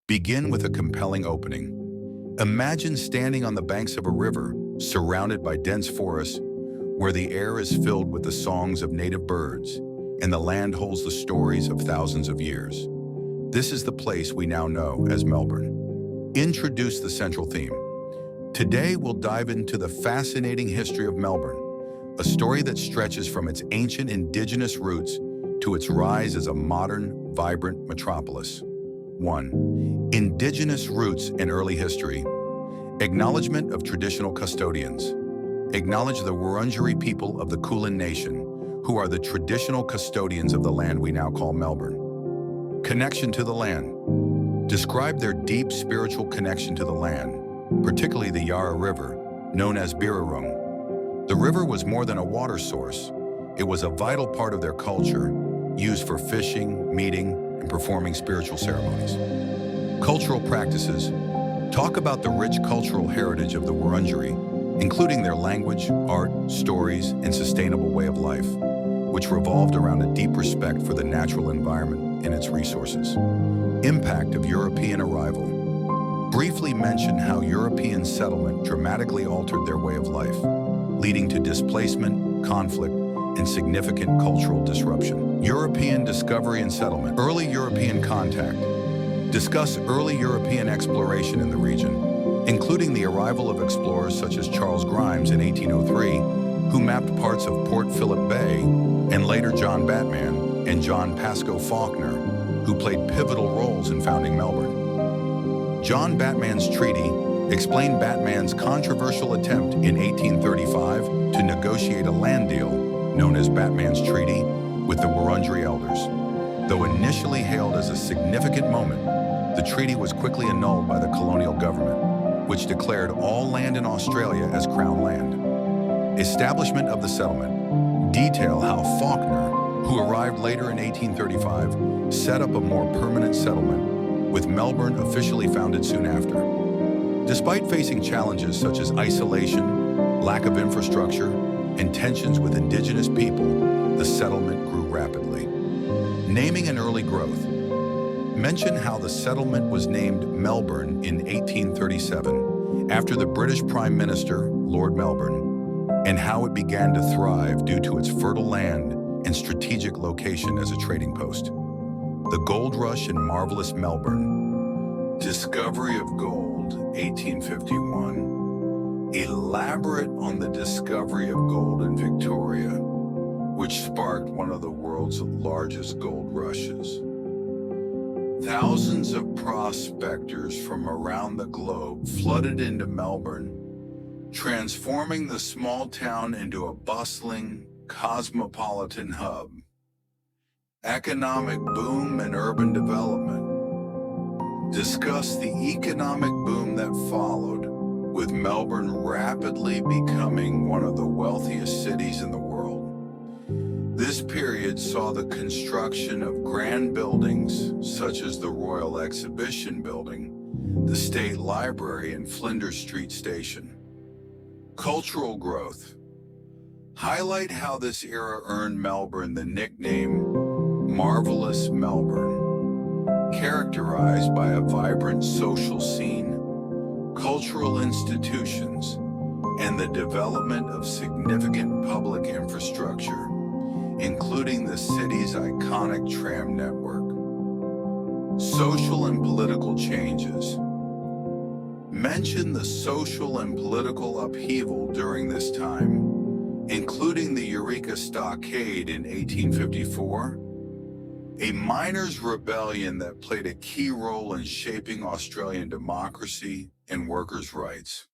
Begin with a compelling opening. Imagine standing on the banks of a river, surrounded by dense forests, where the air is filled with the songs of native birds, and the land holds the stories of thousands of years. This is the place we now know as Melbourne. Introduce the central theme. Today, we'll dive into the fascinating history of Melbourne, a story that stretches from its ancient indigenous roots to its rise as a modern, vibrant metropolis. 1. Indigenous roots and early history. Acknowledgement of traditional custodians. Acknowledge the Wurundjeri people of the Kulin Nation, who are the traditional custodians of the land we now call Melbourne. Connection to the land. Describe their deep spiritual connection to the land, particularly the Yarra River, known as Birrarung. The river was more than a water source. It was a vital part of their culture, used for fishing, meeting, and performing spiritual ceremonies. Cultural practices. Talk about the rich cultural heritage of the Wurundjeri, including their language, art, stories, and sustainable way of life, which revolved around a deep respect for the natural environment and its resources. Impact of European arrival. Briefly mention how European settlement dramatically altered their way of life, leading to displacement, conflict, and significant cultural disruption. European discovery and settlement. Early European contact. Discuss early European exploration in the region, including the arrival of explorers such as Charles Grimes in 1803, who mapped parts of Port Phillip Bay, and later John Batman and John Pascoe Fawkner, who played pivotal roles in founding Melbourne. John Batman's Treaty explained Batman's controversial attempt in 1835 to negotiate a land deal known as Batman's Treaty with the Wurundjeri elders. Though initially hailed as a significant moment, the treaty was quickly annulled by the colonial government, which declared all land in Australia as Crown land. Establishment of the settlement. Detail how Fawkner, who arrived later in 1835, set up a more permanent settlement, with Melbourne officially founded soon after. Despite facing challenges such as isolation, lack of infrastructure, and tensions with indigenous people, the settlement grew rapidly. Naming and early growth. Mention how the settlement was named Melbourne in 1837 after the British Prime Minister, Lord Melbourne, and how it began to thrive due to its fertile land and strategic location as a trading post. The Gold Rush in marvelous Melbourne. Discovery of gold, 1851. Elaborate on the discovery of gold in Victoria, which sparked one of the world's largest gold rushes. Thousands of prospectors from around the globe flooded into Melbourne, transforming the small town into a bustling, cosmopolitan hub. Economic boom and urban development. Discuss the economic boom that followed, with Melbourne rapidly becoming one of the wealthiest cities in the world. This period saw the construction of grand buildings such as the Royal Exhibition Building, the State Library, and Flinders Street Station. Cultural growth. Highlight how this era earned Melbourne the nickname Marvelous Melbourne, characterized by a vibrant social scene, cultural institutions, and the development of significant public infrastructure, including the city's iconic tram network. Social and political changes. Mention the social and political upheaval during this time, including the Eureka Stockade in 1854, a miners' rebellion that played a key role in shaping Australian democracy and workers' rights.